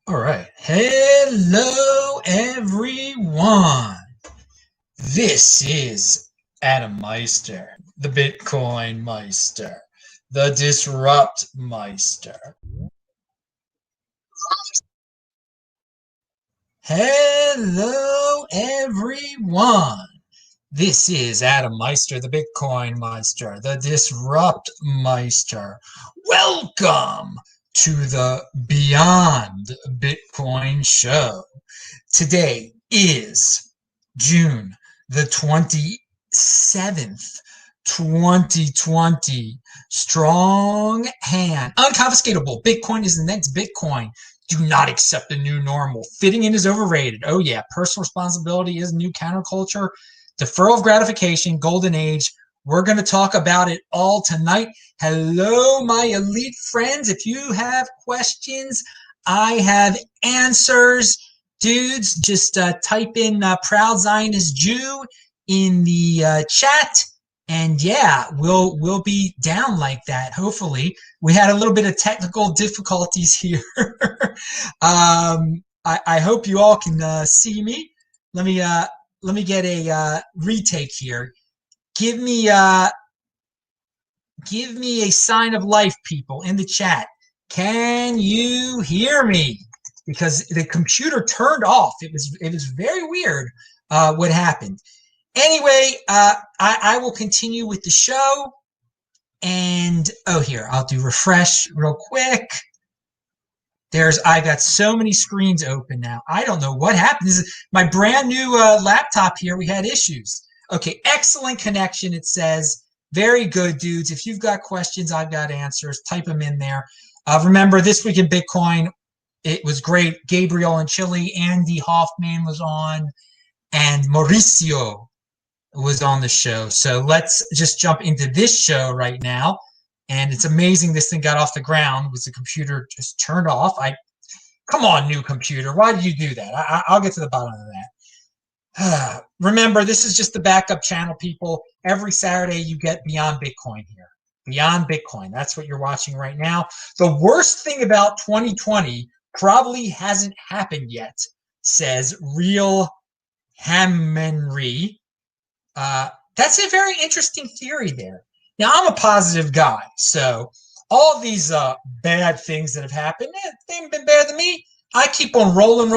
All right. Hello, everyone. This is Adam Meister, the Bitcoin Meister, the Disrupt Meister. Hello, everyone. This is Adam Meister, the Bitcoin Meister, the Disrupt Meister. Welcome to the Beyond Bitcoin Show. Today is June the 27th, 2020. Strong hand. Unconfiscatable. Bitcoin is the next Bitcoin. Do not accept the new normal. Fitting in is overrated. Oh, yeah. Personal responsibility is new counterculture. Deferral of gratification, golden age. We're going to talk about it all tonight. Hello, my elite friends. If you have questions, I have answers. Dudes, just type in proud Zionist Jew in the chat, and yeah, we'll be down like that. Hopefully, we had a little bit of technical difficulties here. I hope you all can see me. Let me get a retake here. Give me a sign of life, people, in the chat. Can you hear me? Because the computer turned off. It was very weird what happened. Anyway, I will continue with the show. And here, I'll do refresh real quick. I got so many screens open now. I don't know what happened. This is my brand new laptop here. We had issues. Okay, excellent connection, it says. Very good, dudes. If you've got questions, I've got answers. Type them in there. Remember, This Week in Bitcoin, it was great. Gabriel in Chile, Andy Hoffman was on, and Mauricio was on the show. So let's just jump into this show right now. And it's amazing this thing got off the ground because the computer just turned off. Come on, new computer. Why did you do that? I'll get to the bottom of that. Remember, this is just the backup channel, people. Every Saturday you get Beyond Bitcoin here. Beyond Bitcoin. That's what you're watching right now. The worst thing about 2020 probably hasn't happened yet, says Real Hammenry. That's a very interesting theory there. Now, I'm a positive guy, so all these bad things that have happened, they haven't been bad to me. I keep on rolling,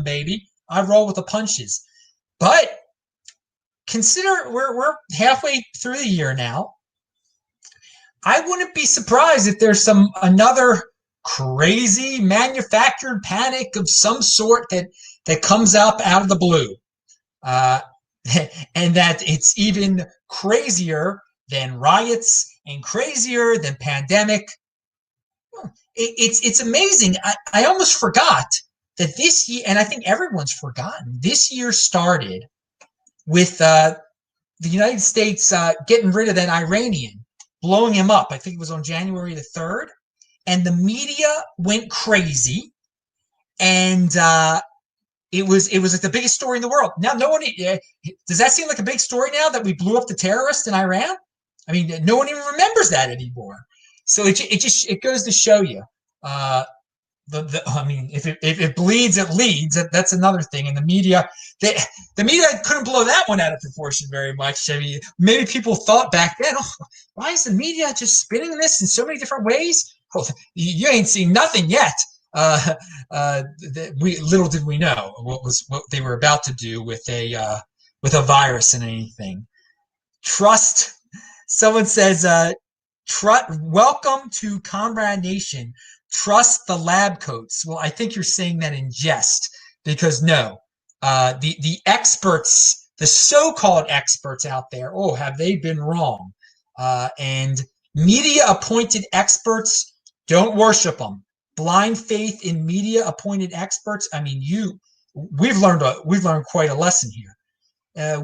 baby. I roll with the punches. But consider we're halfway through the year now. I wouldn't be surprised if there's another crazy manufactured panic of some sort that comes up out of the blue. And that it's even crazier than riots and crazier than pandemic. It's amazing. I almost forgot that this year, and I think everyone's forgotten, this year started with the United States getting rid of that Iranian, blowing him up. I think it was on January the 3rd. And the media went crazy. And it was like the biggest story in the world. Now, does that seem like a big story now that we blew up the terrorist in Iran? I mean, no one even remembers that anymore. So it goes to show you. I mean, if it bleeds, it leads. That's another thing. And the media couldn't blow that one out of proportion very much. I mean, maybe people thought back then, why is the media just spinning this in so many different ways? Oh, you ain't seen nothing yet. Little did we know what they were about to do with a virus and anything. Trust. Someone says, welcome to Comrade Nation. Trust the lab coats. Well, I think you're saying that in jest, because no, the experts, the so-called experts out there, have they been wrong? And media-appointed experts, don't worship them. Blind faith in media-appointed experts. I mean, we've learned quite a lesson here.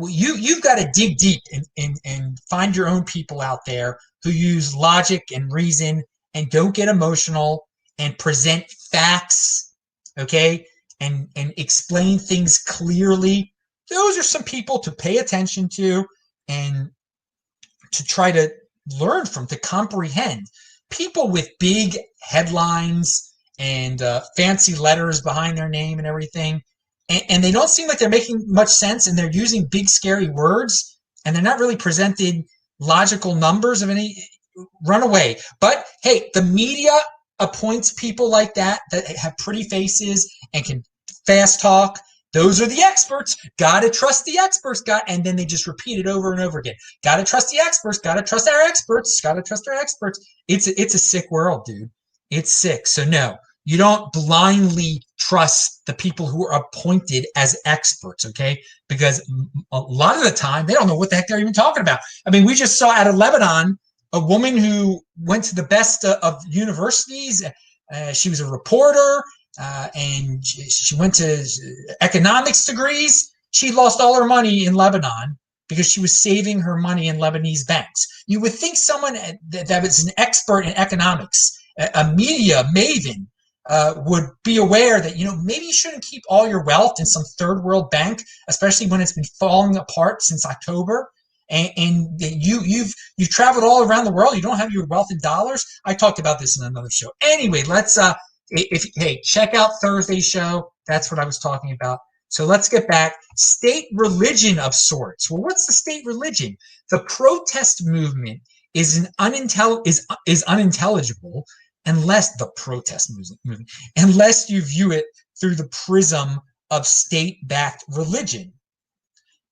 You've got to dig deep and find your own people out there who use logic and reason and don't get emotional and present facts, okay, and explain things clearly. Those are some people to pay attention to and to try to learn from, to comprehend. People with big headlines and fancy letters behind their name and everything. And they don't seem like they're making much sense, and they're using big, scary words, and they're not really presenting logical numbers of any. Run away. But hey, the media appoints people like that have pretty faces and can fast talk. Those are the experts. Gotta trust the experts. And then they just repeat it over and over again. Gotta trust the experts. Gotta trust our experts. Gotta trust our experts. It's a sick world, dude. It's sick. So no, you don't blindly trust the people who are appointed as experts, okay? Because a lot of the time, they don't know what the heck they're even talking about. I mean, we just saw out of Lebanon a woman who went to the best of universities. She was a reporter, and she went to economics degrees. She lost all her money in Lebanon because she was saving her money in Lebanese banks. You would think someone that was an expert in economics, a media maven, would be aware that, maybe you shouldn't keep all your wealth in some third world bank, especially when it's been falling apart since October. And you've traveled all around the world. You don't have your wealth in dollars. I talked about this in another show. Anyway, let's check out Thursday's show. That's what I was talking about. So let's get back. State religion of sorts. Well, what's the state religion? The protest movement is unintelligible unless unless you view it through the prism of state-backed religion.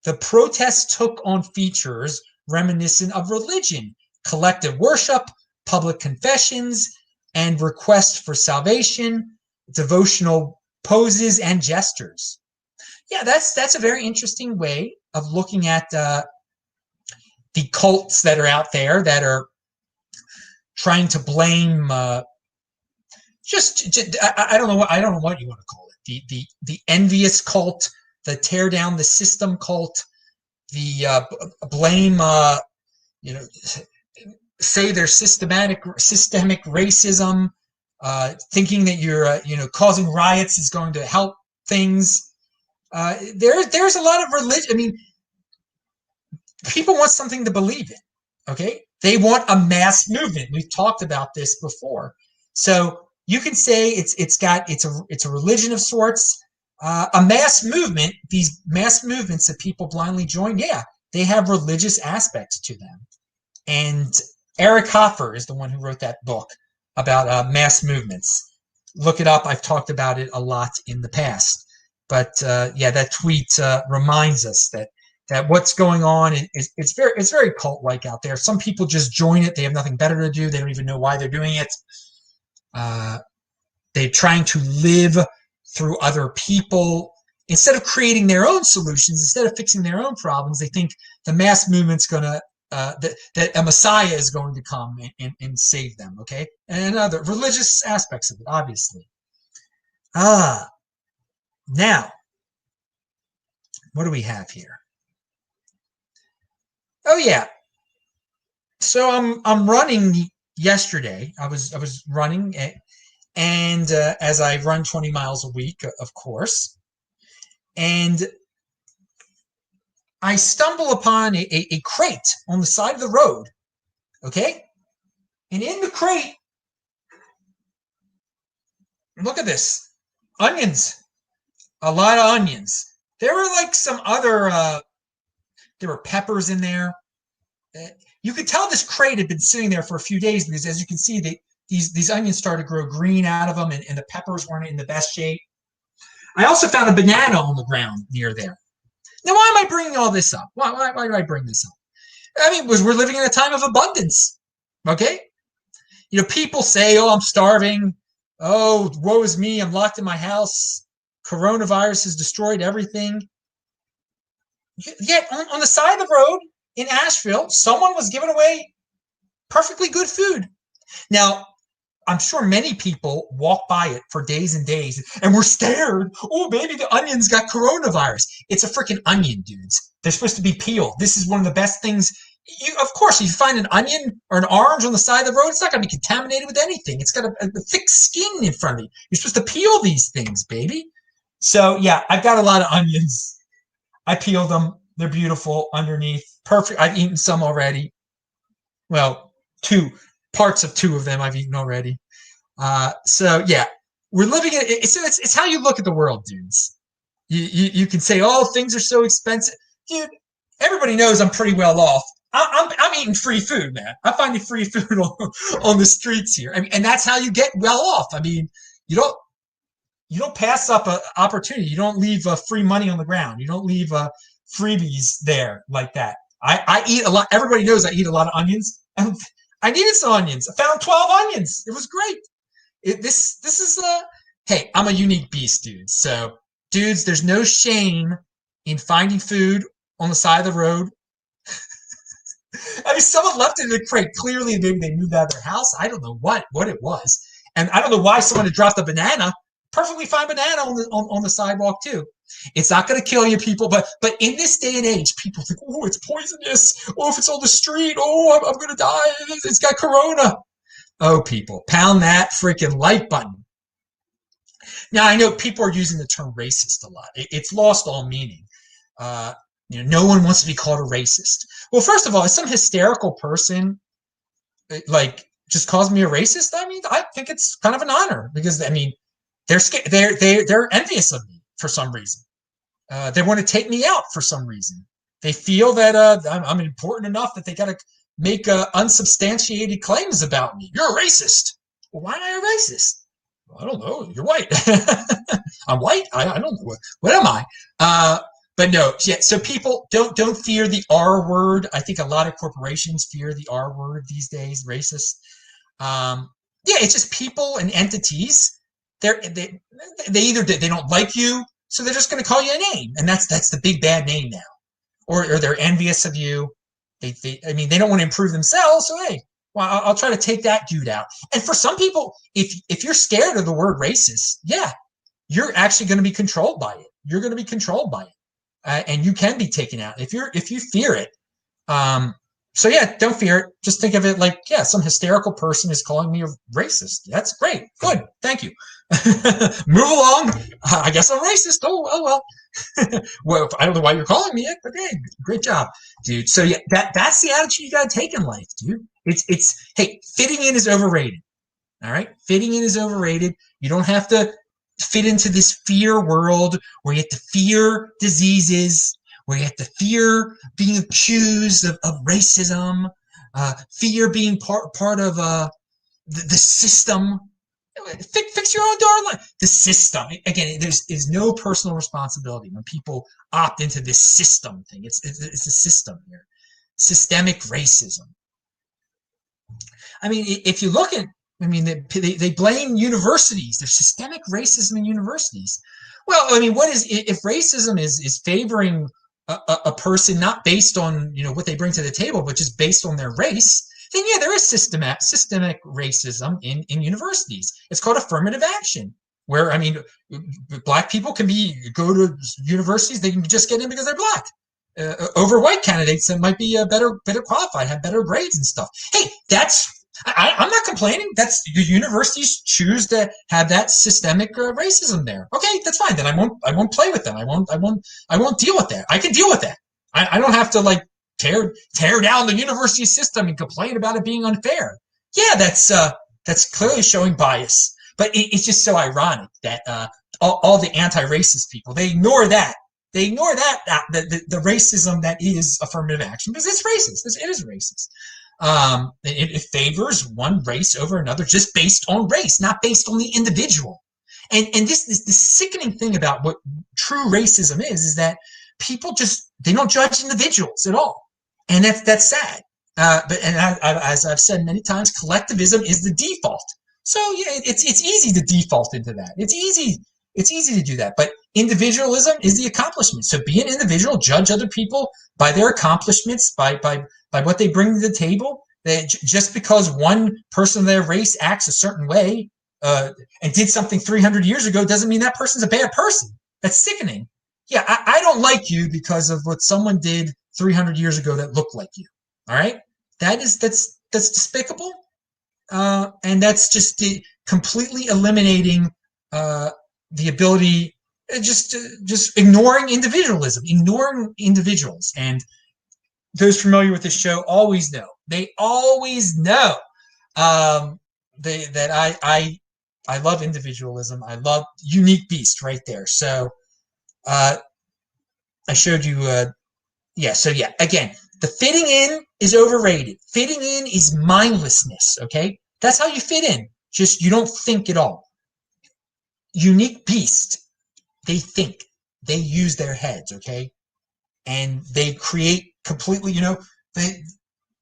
The protests took on features reminiscent of religion, collective worship, public confessions, and requests for salvation, devotional poses, and gestures. Yeah, that's a very interesting way of looking at the cults that are out there that are trying to blame I don't know what you want to call it. The envious cult, the tear down the system cult, the blame, say there's systemic racism, thinking that you're, causing riots is going to help things. There's a lot of religion. I mean, people want something to believe in. Okay, they want a mass movement. We've talked about this before, so you can say it's a religion of sorts. A mass movement, these mass movements that people blindly join, yeah, they have religious aspects to them. And Eric Hoffer is the one who wrote that book about mass movements. Look it up. I've talked about it a lot in the past. But that tweet reminds us that what's going on is it's very cult-like out there. Some people just join it. They have nothing better to do. They don't even know why they're doing it. They're trying to live through other people. Instead of creating their own solutions, instead of fixing their own problems, they think the mass movement's going to, that a Messiah is going to come and save them, okay? And other religious aspects of it, obviously. Now, what do we have here? Oh, yeah. So I'm running yesterday. I was running and as I run 20 miles a week, of course, and I stumble upon a crate on the side of the road, okay? And in the crate, look at this, onions, a lot of onions. There were like some other, there were peppers in there. You could tell this crate had been sitting there for a few days because, as you can see, these onions started to grow green out of them, and the peppers weren't in the best shape. I also found a banana on the ground near there. Now, why am I bringing all this up? Why do I bring this up? I mean, we're living in a time of abundance, okay? People say, oh, I'm starving. Oh, woe is me. I'm locked in my house. Coronavirus has destroyed everything. Yet, on the side of the road in Asheville, someone was giving away perfectly good food. Now, I'm sure many people walk by it for days and days and we're scared. Oh, maybe the onions got coronavirus. It's a freaking onion, dudes. They're supposed to be peeled. This is one of the best things. Of course, if you find an onion or an orange on the side of the road, it's not going to be contaminated with anything. It's got a thick skin in front of you. You're supposed to peel these things, baby. So, yeah, I've got a lot of onions. I peeled them. They're beautiful underneath. Perfect. I've eaten some already. Well, parts of two of them I've eaten already. So yeah, we're living in it's how you look at the world, dudes. You can say, oh, things are so expensive, dude. Everybody knows I'm pretty well off. I'm eating free food, man. I find the free food on the streets here. I mean, and that's how you get well off. I mean, you don't pass up an opportunity. You don't leave free money on the ground. You don't leave freebies there like that. I eat a lot. Everybody knows I eat a lot of onions. I needed some onions. I found 12 onions. It was great. This is hey, I'm a unique beast, dude. So, dudes, there's no shame in finding food on the side of the road. I mean, someone left it in the crate. Clearly, maybe they moved out of their house. I don't know what it was, and I don't know why someone had dropped a banana. Perfectly fine banana on the sidewalk too. It's not going to kill you, people. But in this day and age, people think, oh, it's poisonous. Oh, if it's on the street, oh, I'm going to die. It's got corona. Oh, people, pound that freaking like button. Now, I know people are using the term racist a lot. It's lost all meaning. No one wants to be called a racist. Well, first of all, if some hysterical person like just calls me a racist, I mean, I think it's kind of an honor because I mean, they're scared. They're envious of me for some reason. They want to take me out for some reason. They feel that I'm important enough that they got to make unsubstantiated claims about me. You're a racist. Well, why am I a racist? Well, I don't know. You're white. I'm white. I don't know. What am I? But no, yeah. So people don't fear the R word. I think a lot of corporations fear the R word these days. Racist. Yeah, it's just people and entities. They either they don't like you, so they're just going to call you a name, and that's the big bad name now. Or they're envious of you. I mean, they don't want to improve themselves. So hey, well, I'll try to take that dude out. And for some people, if you're scared of the word racist, yeah, you're actually going to be controlled by it. You're going to be controlled by it. And you can be taken out if you fear it. So yeah, don't fear it. Just think of it like, yeah, some hysterical person is calling me a racist. That's great. Good. Thank you. Move along. I guess I'm racist. Oh well. Well, I don't know why you're calling me it, but hey, great job, dude. So yeah, that's the attitude you got to take in life, dude. It's hey, fitting in is overrated. All right, fitting in is overrated. You don't have to fit into this fear world where you have to fear diseases, where you have to fear being accused of racism, fear being part of the system. Fix your own darn life. The system. Again, there's no personal responsibility when people opt into this system thing. It's a system here. Systemic racism. I mean, if you look at, I mean, they blame universities. There's systemic racism in universities. Well, I mean, if racism is favoring a person not based on what they bring to the table, but just based on their race, then yeah, there is systemic racism in universities. It's called affirmative action, where I mean, black people can go to universities. They can just get in because they're black over white candidates that might be better qualified, have better grades and stuff. Hey, I'm not complaining. That's the universities choose to have that systemic racism there. Okay, that's fine. Then I won't play with them. I won't deal with that. I can deal with that. I don't have to like tear down the university system and complain about it being unfair. Yeah, that's clearly showing bias. But it's just so ironic that all the anti-racist people, they ignore that. They ignore the racism that is affirmative action because it's racist. It is racist. It favors one race over another just based on race, not based on the individual. And this the sickening thing about what true racism is that people they don't judge individuals at all, and that's sad. As I've said many times, collectivism is the default. So yeah, it's easy to default into that. It's easy to do that. But individualism is the accomplishment. So be an individual, judge other people by their accomplishments, by what they bring to the table. Just because one person of their race acts a certain way and did something 300 years ago doesn't mean that person's a bad person. That's sickening. Yeah, I don't like you because of what someone did 300 years ago that looked like you. All right, that's despicable, and that's just completely eliminating the ability, just ignoring individualism, ignoring individuals. And those familiar with the show always know. They always know that love individualism. I love unique beast right there. So I showed you. So again, the fitting in is overrated. Fitting in is mindlessness. Okay, that's how you fit in. Just you don't think at all. Unique beast, they think, they use their heads. Okay, and they create completely.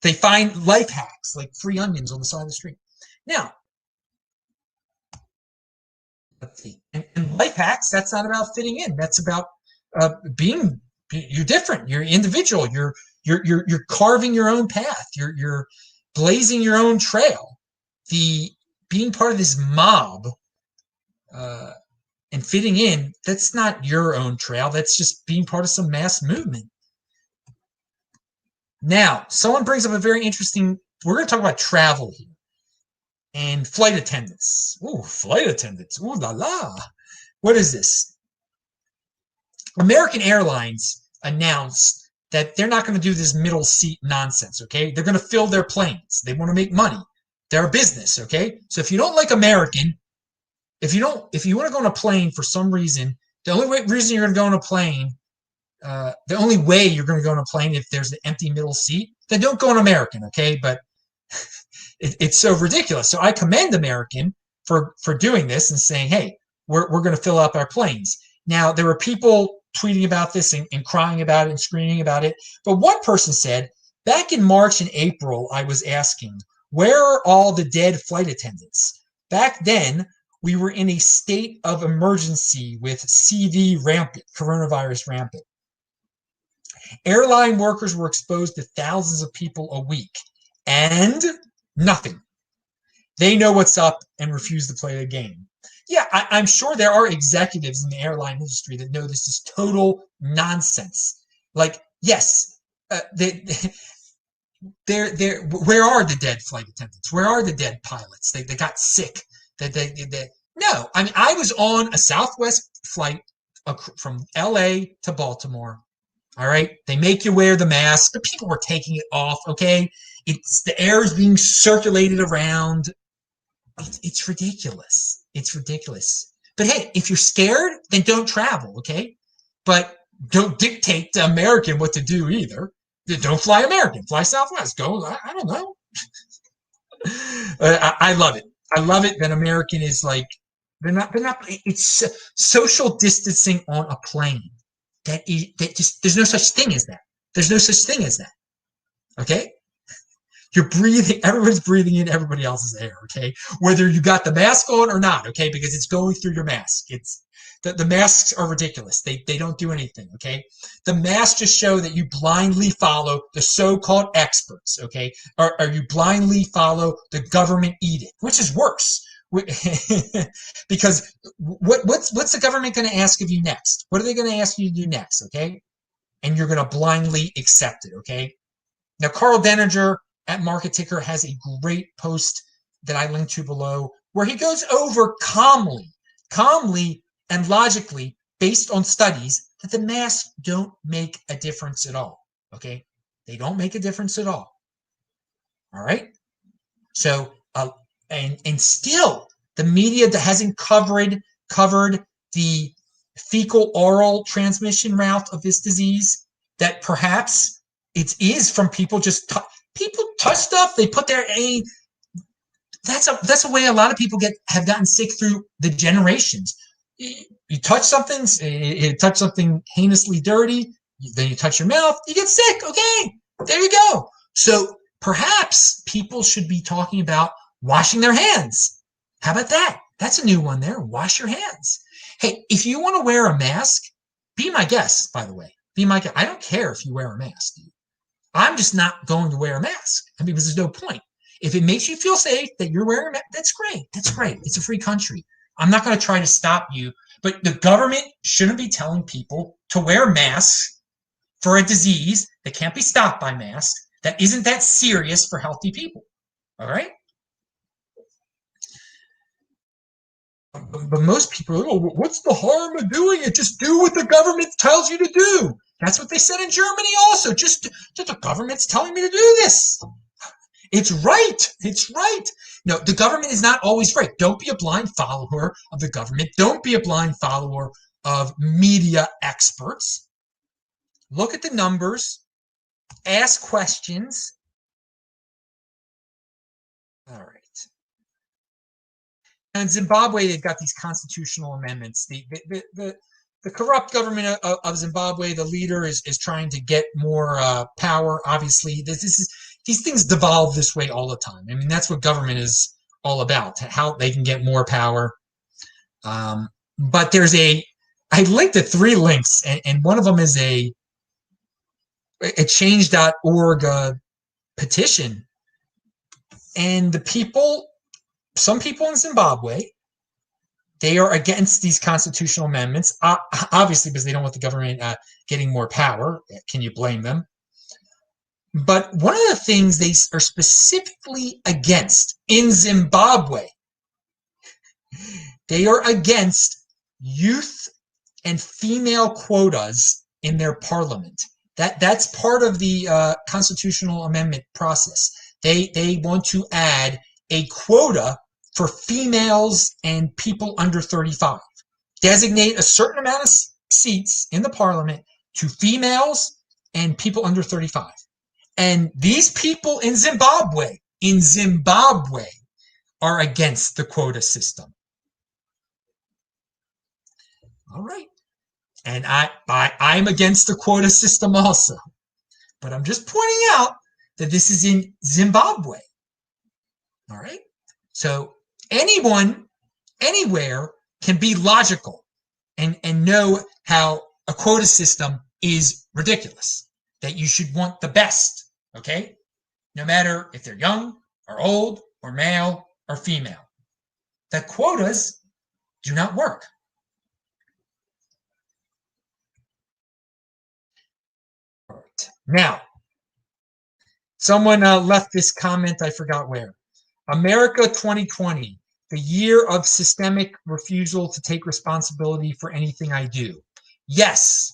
They find life hacks like free onions on the side of the street. Now, let's see. And life hacks, that's not about fitting in. That's about being. You're different. You're individual. You're carving your own path. You're blazing your own trail. The being part of this mob and fitting in, that's not your own trail. That's just being part of some mass movement. Now, someone brings up a very interesting. We're going to talk about travel here and flight attendants. Ooh, flight attendants. Ooh la la. What is this? American Airlines announced that they're not going to do this middle seat nonsense. Okay, they're going to fill their planes. They want to make money. They're a business. Okay, so if you don't like American, if you want to go on a plane for some reason, the only reason you're going to go on a plane. The only way you're going to go on a plane if there's an empty middle seat, then don't go on American, okay? But it's so ridiculous. So I commend American for doing this and saying, hey, we're going to fill up our planes. Now, there were people tweeting about this and crying about it and screaming about it. But one person said, back in March and April, I was asking, where are all the dead flight attendants? Back then, we were in a state of emergency with CV rampant, coronavirus rampant. Airline workers were exposed to thousands of people a week and nothing. They know what's up and refuse to play the game. Yeah, I'm sure there are executives in the airline industry that know this is total nonsense. Like, yes, where are the dead flight attendants? Where are the dead pilots? They got sick. No, I mean, I was on a Southwest flight from LA to Baltimore. All right, they make you wear the mask, but people were taking it off. Okay, it's the air is being circulated around. It's ridiculous. It's ridiculous. But hey, if you're scared, then don't travel. Okay, but don't dictate to American what to do either. Don't fly American. Fly Southwest. Go. I don't know. I love it. I love it that American is like they're not. It's social distancing on a plane. That just there's no such thing as that. There's no such thing as that. Okay? You're breathing, everyone's breathing in everybody else's air, okay? Whether you got the mask on or not, okay? Because it's going through your mask. It's the masks are ridiculous. They don't do anything, okay? The masks just show that you blindly follow the so-called experts, okay? Or you blindly follow the government edict, which is worse. Because what's the government going to ask of you next? What are they going to ask you to do next? Okay, and you're going to blindly accept it. Okay. Now, Carl Denninger at Market Ticker has a great post that I linked to below where he goes over calmly and logically, based on studies, that the masks don't make a difference at all. Okay, they don't make a difference at all. All right. So. And still, the media that hasn't covered the fecal oral transmission route of this disease, that perhaps it is from people people touch stuff. They put their that's a way a lot of people have gotten sick through the generations. You touch something, touch something heinously dirty, then you touch your mouth, you get sick. Okay, there you go. So perhaps people should be talking about washing their hands. How about that? That's a new one there. Wash your hands. Hey, if you want to wear a mask, be my guest, by the way. Be my guest. I don't care if you wear a mask. I'm just not going to wear a mask. I mean, because there's no point. If it makes you feel safe that you're wearing a mask, that's great. That's great. It's a free country. I'm not going to try to stop you. But the government shouldn't be telling people to wear masks for a disease that can't be stopped by masks, that isn't that serious for healthy people. All right? But most people are, oh, what's the harm of doing it? Just do what the government tells you to do. That's what they said in Germany also. Just the government's telling me to do this. It's right. It's right. No, the government is not always right. Don't be a blind follower of the government. Don't be a blind follower of media experts. Look at the numbers, ask questions. All right. And in Zimbabwe, they've got these constitutional amendments. The corrupt government of Zimbabwe, the leader is trying to get more power. Obviously, these things devolve this way all the time. I mean, that's what government is all about, how they can get more power. But I linked the 3 links, and one of them is a change.org petition. And some people in Zimbabwe, they are against these constitutional amendments, obviously because they don't want the government getting more power. Can you blame them? But one of the things they are specifically against in Zimbabwe, they are against youth and female quotas in their parliament. That's part of the constitutional amendment process. They want to add a quota for females and people under 35. Designate a certain amount of seats in the parliament to females and people under 35. And these people in Zimbabwe are against the quota system. All right. And I'm against the quota system also. But I'm just pointing out that this is in Zimbabwe. All right. So anyone, anywhere can be logical and know how a quota system is ridiculous, that you should want the best, okay? No matter if they're young or old or male or female. That quotas do not work. All right. Now, someone left this comment, I forgot where. America 2020, the year of systemic refusal to take responsibility for anything I do. Yes,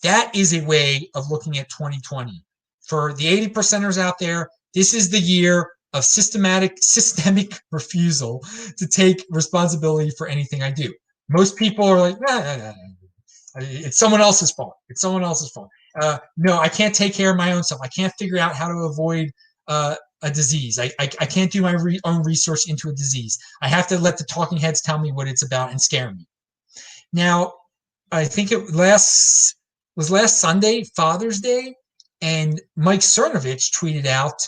that is a way of looking at 2020. For the 80%ers out there, this is the year of systemic refusal to take responsibility for anything I do. Most people are like, it's someone else's fault. It's someone else's fault. No, I can't take care of my own self. I can't figure out how to avoid a disease. I can't do my own research into a disease. I have to let the talking heads tell me what it's about and scare me. Now, I think it was last Sunday, Father's Day, and Mike Cernovich tweeted out,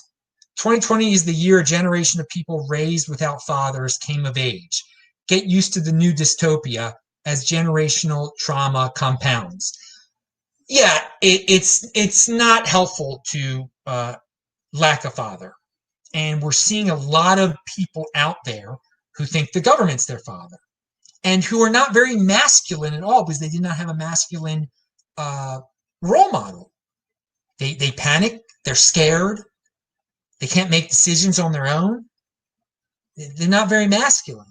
2020 is the year a generation of people raised without fathers came of age. Get used to the new dystopia as generational trauma compounds. Yeah, it's not helpful to lack a father. And we're seeing a lot of people out there who think the government's their father and who are not very masculine at all because they did not have a masculine role model. They panic. They're scared. They can't make decisions on their own. They're not very masculine.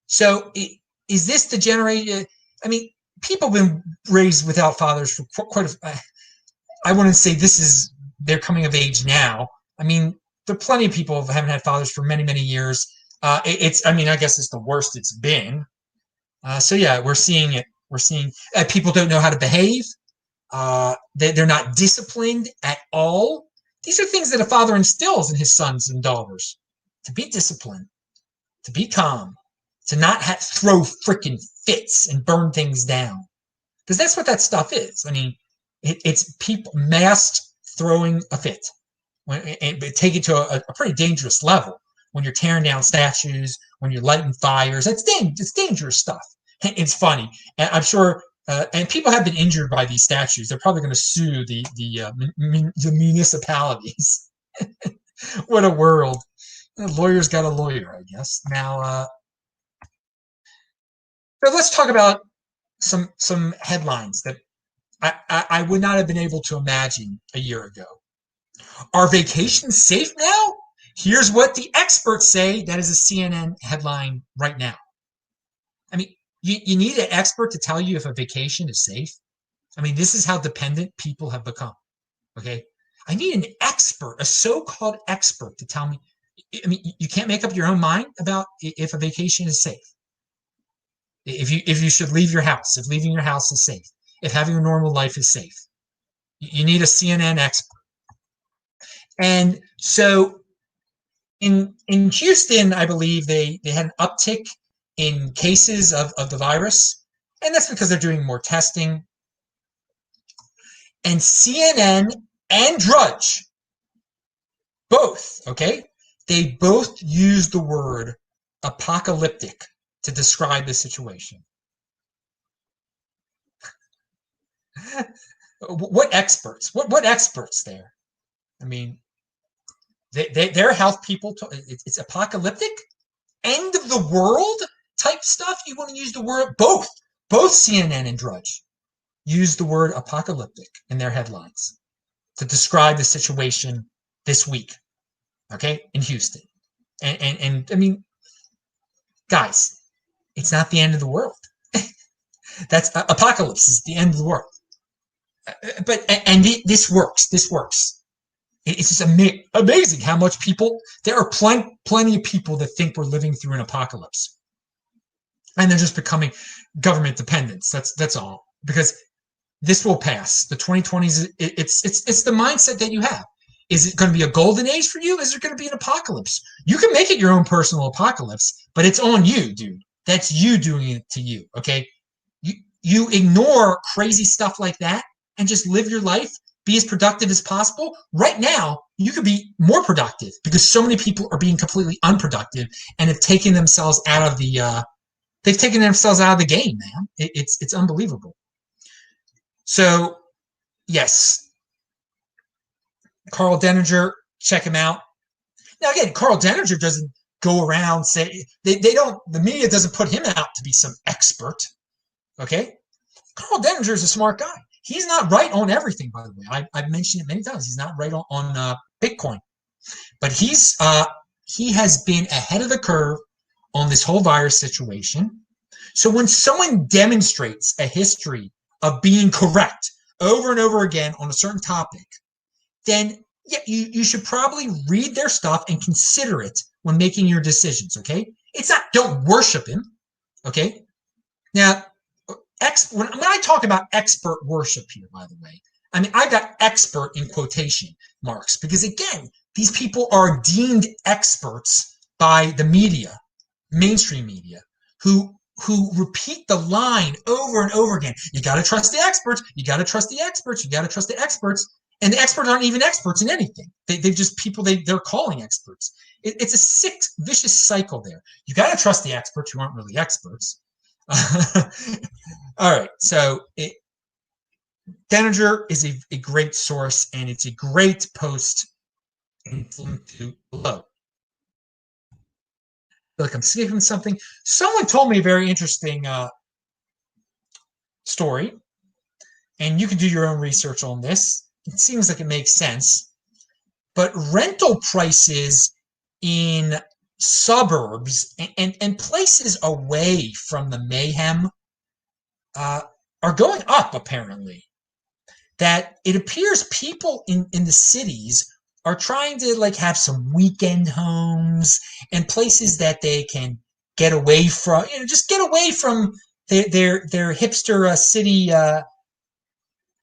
So is this the generation? I mean, people have been raised without fathers for quite I wouldn't say they're coming of age now. I mean, there are plenty of people who haven't had fathers for many, many years. I guess it's the worst it's been. So yeah, we're seeing it. We're seeing people don't know how to behave. They're not disciplined at all. These are things that a father instills in his sons and daughters: to be disciplined, to be calm, to not throw freaking fits and burn things down. Because that's what that stuff is. I mean, it's people masked throwing a fit. And take it to a pretty dangerous level when you're tearing down statues, when you're lighting fires. It's dangerous stuff. It's funny. And I'm sure, and people have been injured by these statues. They're probably going to sue the municipalities. What a world. The lawyer's got a lawyer, I guess. Now, so let's talk about some headlines that I would not have been able to imagine a year ago. Are vacations safe now? Here's what the experts say. That is a CNN headline right now. I mean, you need an expert to tell you if a vacation is safe. I mean, this is how dependent people have become. Okay. I need an expert, a so-called expert, to tell me I mean, you can't make up your own mind about if a vacation is safe. If you should leave your house, if leaving your house is safe, if having a normal life is safe. You need a CNN expert. And so in Houston, I believe they had an uptick in cases of the virus, and that's because they're doing more testing. And CNN and Drudge, both, okay, they both use the word apocalyptic to describe the situation. What experts? What experts there? I mean, they're health people. It's apocalyptic, end of the world type stuff. You want to use the word both CNN and Drudge use the word apocalyptic in their headlines to describe the situation this week, okay, in Houston. And I mean, guys, it's not the end of the world. That's apocalypse is the end of the world. But this works. This works. It's just amazing how much people. There are plenty of people that think we're living through an apocalypse, and they're just becoming government dependents. That's all. Because this will pass. The 2020s. It's the mindset that you have. Is it going to be a golden age for you? Is it going to be an apocalypse? You can make it your own personal apocalypse, but it's on you, dude. That's you doing it to you. Okay. You ignore crazy stuff like that and just live your life, be as productive as possible. Right now, you could be more productive because so many people are being completely unproductive and have taken themselves out of the game, man. It's unbelievable. So, yes, Carl Denninger, check him out. Now, again, Carl Denninger doesn't go around say they don't. The media doesn't put him out to be some expert. Okay, Carl Denninger is a smart guy. He's not right on everything, by the way. I've mentioned it many times. He's not right on Bitcoin, but he has been ahead of the curve on this whole virus situation. So when someone demonstrates a history of being correct over and over again on a certain topic, then yeah, you should probably read their stuff and consider it when making your decisions. Okay, it's not don't worship him. Okay, now. When I talk about expert worship here, by the way, I mean, I got expert in quotation marks because, again, these people are deemed experts by the media, mainstream media, who repeat the line over and over again. You got to trust the experts. You got to trust the experts. You got to trust the experts. And the experts aren't even experts in anything. They're just people they're calling experts. It's a sick, vicious cycle there. You got to trust the experts who aren't really experts. All right, so Denninger is a great source, and it's a great post. Link to below. I feel like I'm skipping something. Someone told me a very interesting story, and you can do your own research on this. It seems like it makes sense, but rental prices in suburbs and places away from the mayhem are going up, apparently. That it appears people in the cities are trying to like have some weekend homes and places that they can get away from, just get away from their hipster city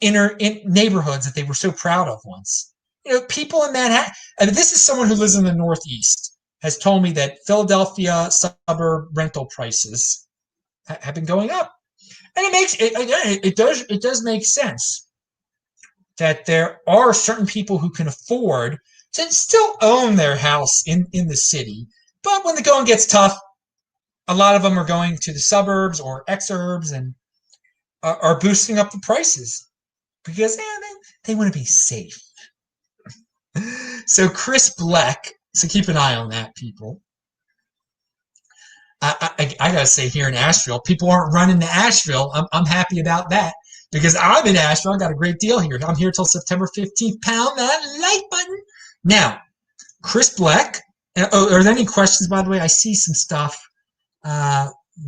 inner neighborhoods that they were so proud of once. People in Manhattan. I mean, this is someone who lives in the Northeast has told me that Philadelphia suburb rental prices have been going up, and it does make sense that there are certain people who can afford to still own their house in the city, but when the going gets tough, a lot of them are going to the suburbs or exurbs and are boosting up the prices because they want to be safe. So Chris Black. So keep an eye on that, people. I gotta say, here in Asheville, people aren't running to Asheville. I'm happy about that because I'm in Asheville. I got a great deal here. I'm here till September 15th. Pound that like button. Now, Chris Black. Are there any questions, by the way? I see some stuff.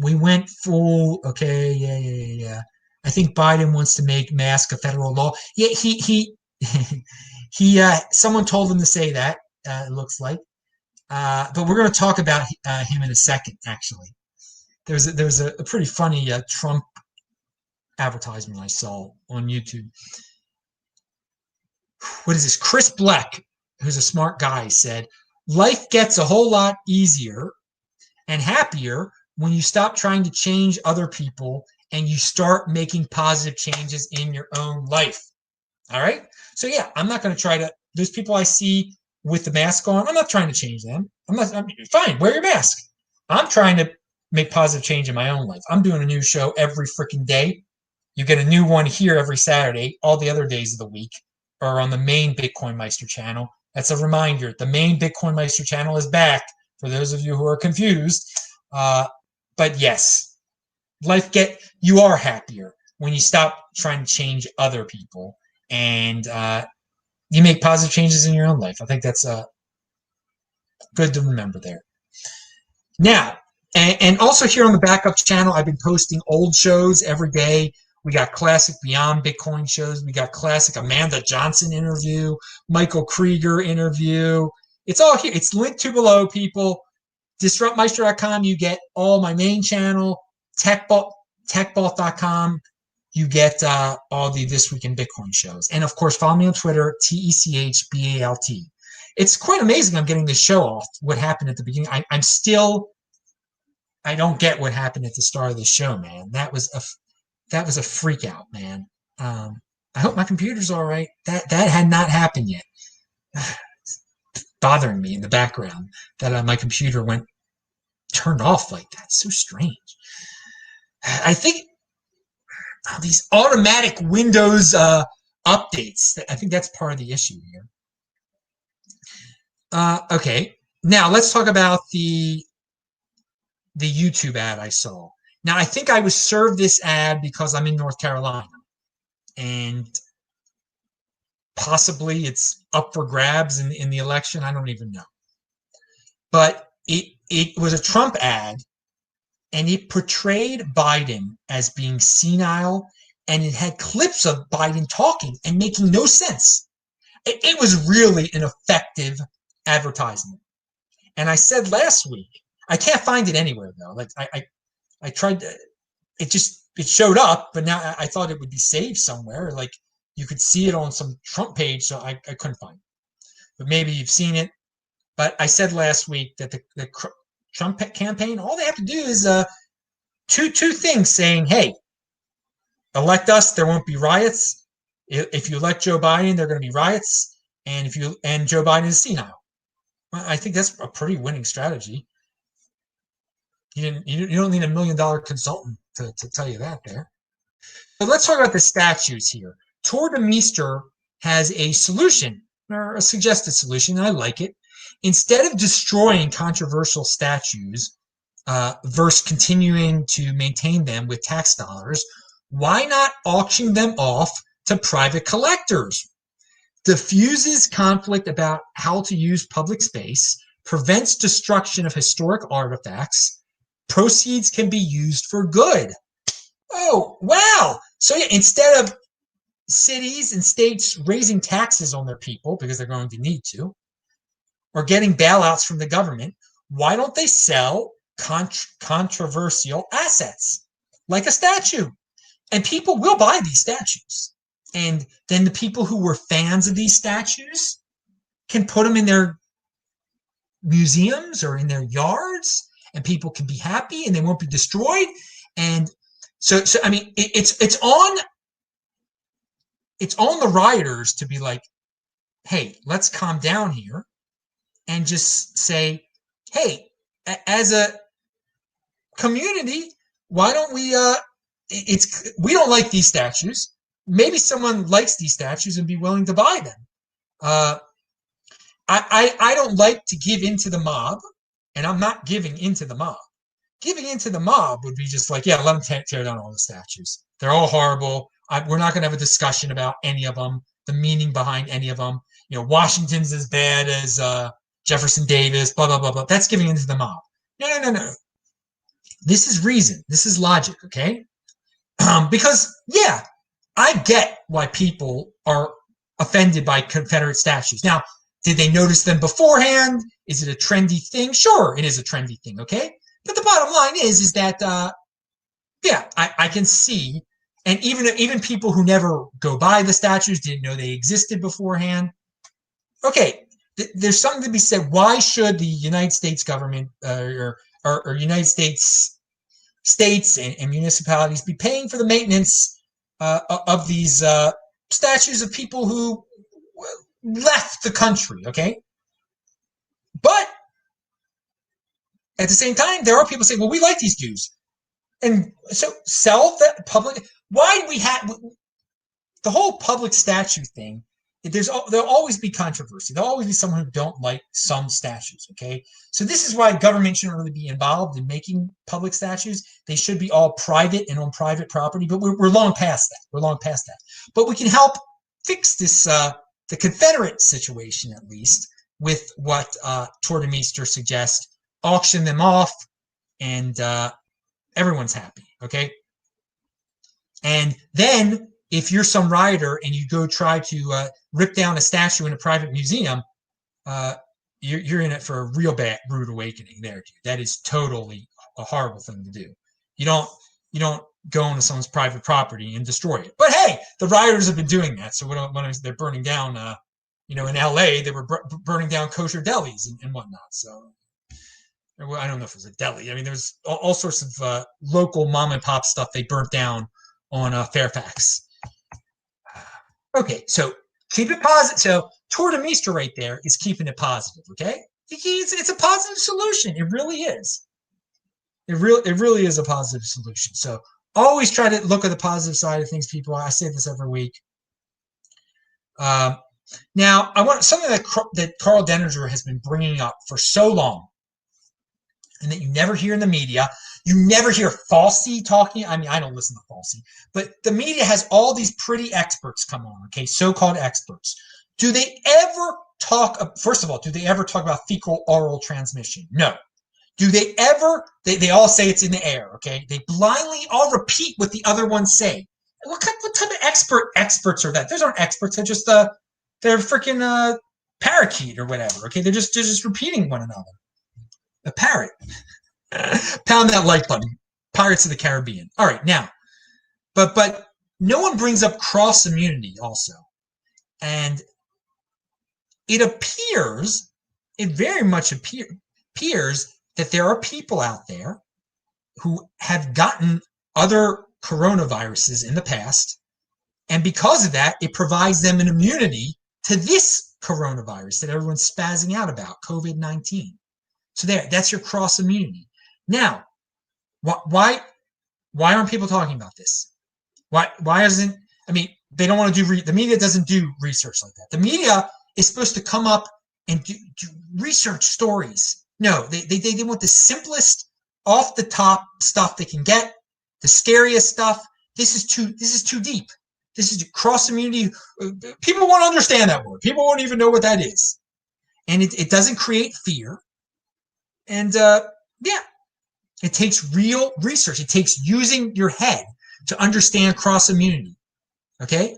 We went full. Okay, yeah. I think Biden wants to make mask a federal law. Yeah, he someone told him to say that. It looks like. But we're going to talk about him in a second, actually. There's a pretty funny Trump advertisement I saw on YouTube. What is this? Chris Black, who's a smart guy, said, life gets a whole lot easier and happier when you stop trying to change other people and you start making positive changes in your own life. All right. So yeah, I'm not going to try to, those people I see with the mask on, I'm not trying to change them. I'm fine. Wear your mask. I'm trying to make positive change in my own life. I'm doing a new show every freaking day. You get a new one here every Saturday. All the other days of the week are on the main Bitcoin Meister channel. That's a reminder. The main Bitcoin Meister channel is back for those of you who are confused. But yes, you are happier when you stop trying to change other people and you make positive changes in your own life. I think that's good to remember there. Now, and also here on the backup channel, I've been posting old shows every day. We got classic Beyond Bitcoin shows. We got classic Amanda Johnson interview, Michael Krieger interview. It's all here. It's linked to below, people. DisruptMeister.com, you get all my main channel. TechBalt.com, you get all the This Week in Bitcoin shows. And of course, follow me on Twitter, TECHBALT. It's quite amazing I'm getting this show off, what happened at the beginning. I don't get what happened at the start of the show, man. That was a freak out, man. I hope my computer's all right. That had not happened yet. It's bothering me in the background that my computer turned off like that. It's so strange. I think these automatic Windows updates, I think that's part of the issue here. Okay, now let's talk about the YouTube ad I saw. Now, I think I was served this ad because I'm in North Carolina, and possibly it's up for grabs in the election. I don't even know. But it was a Trump ad, and it portrayed Biden as being senile, and it had clips of Biden talking and making no sense. It was really an effective advertisement. And I said last week, I can't find it anywhere though. Like I tried to, it showed up, but now I thought it would be saved somewhere. Like you could see it on some Trump page, so I couldn't find it. But maybe you've seen it. But I said last week that the Trump campaign, all they have to do is two things saying, hey, elect us, there won't be riots. If you elect Joe Biden, there are going to be riots. And Joe Biden is senile. I think that's a pretty winning strategy. You don't need $1 million consultant to tell you that there. But let's talk about the statues here. Tor de Meester has a solution, or a suggested solution, and I like it. Instead of destroying controversial statues versus continuing to maintain them with tax dollars, why not auction them off to private collectors? Diffuses conflict about how to use public space, prevents destruction of historic artifacts, proceeds can be used for good. Oh, wow. So yeah, instead of cities and states raising taxes on their people because they're going to need to, or getting bailouts from the government, why don't they sell controversial assets like a statue? And people will buy these statues. And then the people who were fans of these statues can put them in their museums or in their yards, and people can be happy and they won't be destroyed. And so I mean, it's on the rioters to be like, hey, let's calm down here and just say, hey, as a community, why don't we we don't like these statues. Maybe someone likes these statues and be willing to buy them. I don't like to give in to the mob, and I'm not giving into the mob. Giving into the mob would be just like, yeah, let them tear down all the statues. They're all horrible. We're not going to have a discussion about any of them, the meaning behind any of them. You know, Washington's as bad as Jefferson Davis, blah, blah, blah, blah. That's giving into the mob. No. This is reason. This is logic, okay? Because, yeah, I get why people are offended by Confederate statues. Now, did they notice them beforehand? Is it a trendy thing? Sure, it is a trendy thing, okay? But the bottom line is that, yeah, I can see, and even people who never go by the statues didn't know they existed beforehand. Okay, there's something to be said. Why should the United States government or United states and municipalities be paying for the maintenance of these statues of people who left the country? Okay, but at the same time, there are people saying, "Well, we like these Jews," and so sell the public. Why do we have the whole public statue thing? There'll always be controversy. There'll always be someone who don't like some statues. Okay, so this is why government shouldn't really be involved in making public statues. They should be all private and on private property. But we're long past that. We're long past that. But we can help fix this the Confederate situation at least with what Tour de Meester suggests. Auction them off, and everyone's happy. Okay, and then if you're some rioter and you go try to rip down a statue in a private museum, you're in it for a real bad, rude awakening there, dude. That is totally a horrible thing to do. You don't go into someone's private property and destroy it. But hey, the rioters have been doing that. So when they're burning down, in LA, they were burning down kosher delis and whatnot. So I don't know if it was a deli. I mean, there's all sorts of local mom and pop stuff they burnt down on Fairfax. Okay, so keep it positive. So Tour de Meester right there is keeping it positive. Okay, it's a positive solution. It really is. It really is a positive solution. So always try to look at the positive side of things, people. I say this every week. Now, I want something that Carl Denninger has been bringing up for so long, and that you never hear in the media. You never hear Falsey talking. I mean, I don't listen to Falsey, but the media has all these pretty experts come on, okay, so-called experts. Do they ever talk, first of all, do they ever talk about fecal oral transmission? No. Do they ever, they all say it's in the air, okay? They blindly all repeat what the other ones say. What type of experts are that? Those aren't experts. They're just, they're freaking parakeet or whatever, okay? They're just repeating one another. A parrot. Pound that like button. Pirates of the Caribbean. All right, now, but no one brings up cross immunity also. And it very much appears that there are people out there who have gotten other coronaviruses in the past, and because of that, it provides them an immunity to this coronavirus that everyone's spazzing out about, COVID-19. So that's your cross immunity. Now, why aren't people talking about this? Why isn't, I mean, they don't want to do, the media doesn't do research like that. The media is supposed to come up and do research stories. No, they want the simplest, off the top stuff they can get, the scariest stuff. This is too deep. This is cross immunity. People won't understand that word. People won't even know what that is. And it doesn't create fear. And yeah, it takes real research. It takes using your head to understand cross immunity. Okay?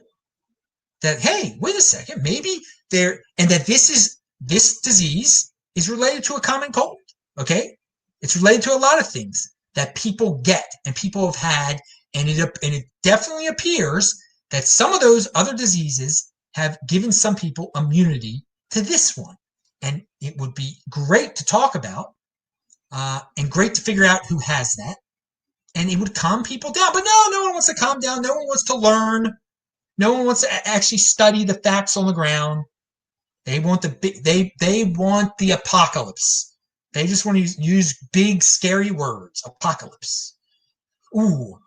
That, hey, wait a second, maybe and that this disease is related to a common cold. Okay? It's related to a lot of things that people get and people have had, and it definitely appears that some of those other diseases have given some people immunity to this one. And it would be great to talk about and great to figure out who has that. And it would calm people down. But no one wants to calm down. No one wants to learn. No one wants to actually study the facts on the ground. They want they want the apocalypse. They just want to use big, scary words. Apocalypse. Ooh,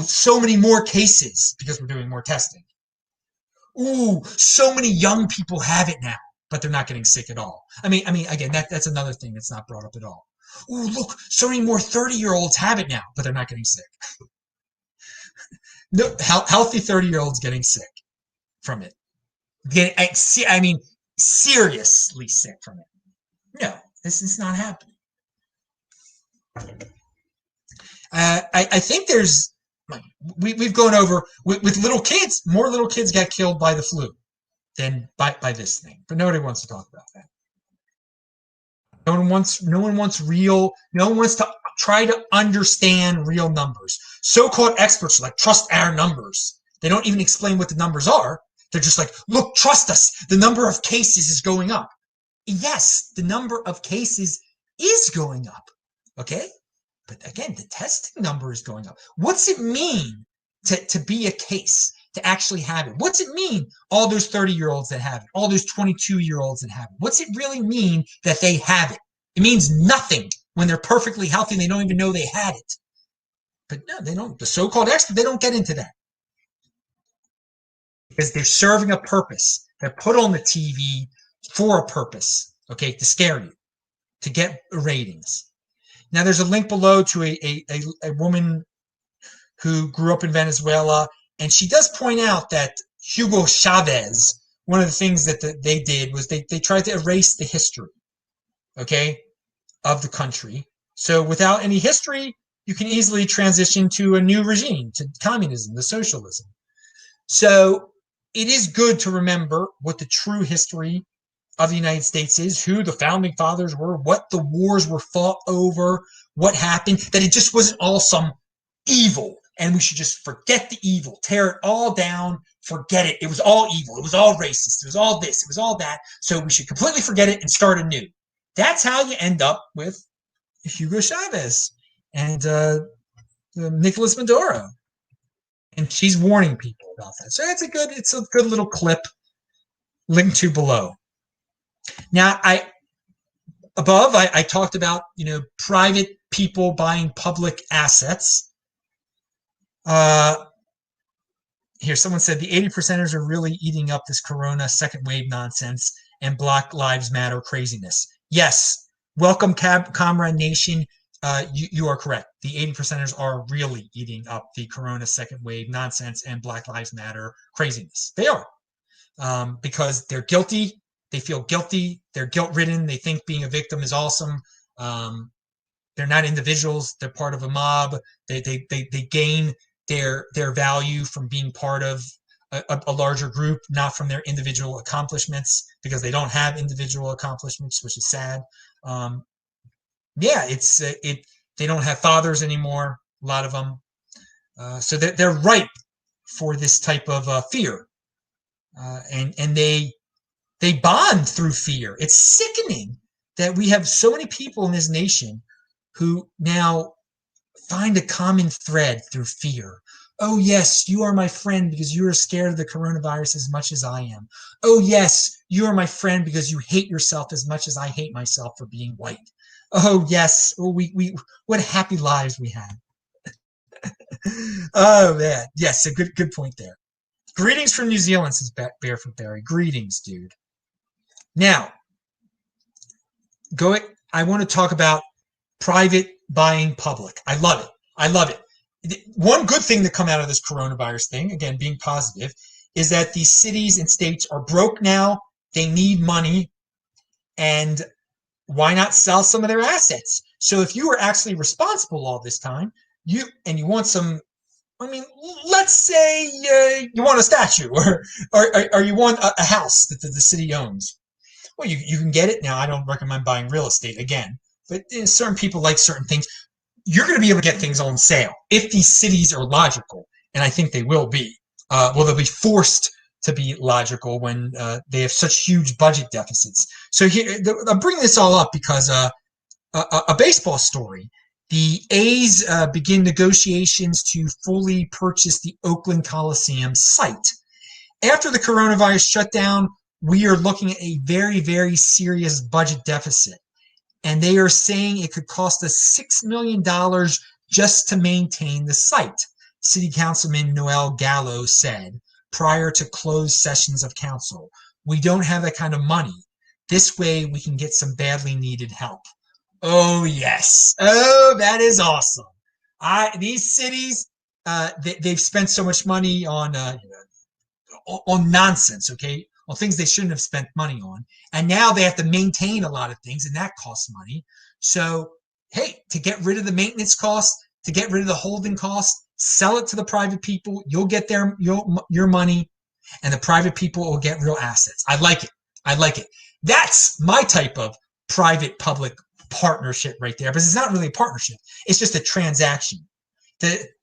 so many more cases because we're doing more testing. Ooh, so many young people have it now, but they're not getting sick at all. I mean, again, that's another thing that's not brought up at all. Ooh, look, so many more 30-year-olds have it now, but they're not getting sick. No, healthy 30-year-olds getting sick from it. Seriously sick from it. No, this is not happening. I think there's, we've gone over, with little kids, more little kids got killed by the flu than by this thing. But nobody wants to talk about that. No one wants real. No one wants to try to understand real numbers. So-called experts are like, trust our numbers. They don't even explain what the numbers are. They're just like, look, trust us. The number of cases is going up. Yes, the number of cases is going up. Okay? But again, the testing number is going up. What's it mean to be a case, to actually have it? What's it mean, all those 30-year-olds that have it, all those 22-year-olds that have it? What's it really mean that they have it? It means nothing when they're perfectly healthy and they don't even know they had it. But no, they don't. The so-called experts, they don't get into that. Because they're serving a purpose. They're put on the TV for a purpose, okay, to scare you, to get ratings. Now, there's a link below to a woman who grew up in Venezuela, and she does point out that Hugo Chavez, one of the things that they did was they tried to erase the history, okay, of the country. So without any history, you can easily transition to a new regime, to communism, to socialism. So it is good to remember what the true history of the United States is, who the founding fathers were, what the wars were fought over, what happened, that it just wasn't all some evil, and we should just forget the evil, tear it all down, forget it. It was all evil. It was all racist. It was all this. It was all that. So we should completely forget it and start anew. That's how you end up with Hugo Chavez and Nicolas Maduro. And she's warning people about that. So it's a good little clip linked to below. Now, I talked about, private people buying public assets. Here, someone said the 80%ers are really eating up this corona second wave nonsense and Black Lives Matter craziness. Yes, welcome, Comrade Nation. You are correct. The 80%ers are really eating up the corona second wave nonsense and Black Lives Matter craziness. They are, because they're guilty. They feel guilty. They're guilt-ridden. They think being a victim is awesome. They're not individuals. They're part of a mob. They gain their value from being part of a larger group, not from their individual accomplishments, because they don't have individual accomplishments, which is sad. They don't have fathers anymore, a lot of them. So they're ripe for this type of fear, and they bond through fear. It's sickening that we have so many people in this nation who now find a common thread through fear. Oh, yes, you are my friend because you are scared of the coronavirus as much as I am. Oh, yes, you are my friend because you hate yourself as much as I hate myself for being white. Oh, yes, what happy lives we have. Oh, man. Yes, a good point there. Greetings from New Zealand, says Barefoot Barry. Greetings, dude. Now, I want to talk about private buying public. I love it. I love it. One good thing to come out of this coronavirus thing, again, being positive, is that these cities and states are broke now. They need money. And why not sell some of their assets? So if you were actually responsible all this time, you want some, let's say you want a statue or you want a house that the city owns. Well, you can get it. Now, I don't recommend buying real estate again, but certain people like certain things. You're going to be able to get things on sale if these cities are logical, and I think they will be. They'll be forced to be logical when they have such huge budget deficits. So here, I'm bringing this all up because a baseball story. The A's begin negotiations to fully purchase the Oakland Coliseum site. After the coronavirus shutdown, we are looking at a very, very serious budget deficit. And they are saying it could cost us $6 million just to maintain the site, City Councilman Noel Gallo said prior to closed sessions of council. We don't have that kind of money. This way we can get some badly needed help. Oh, yes. Oh, that is awesome. These cities, they've spent so much money on nonsense, okay? On things they shouldn't have spent money on. And now they have to maintain a lot of things, and that costs money. So, hey, to get rid of the maintenance costs, to get rid of the holding costs, sell it to the private people. You'll get your money, and the private people will get real assets. I like it. I like it. That's my type of private-public partnership right there, but it's not really a partnership. It's just a transaction.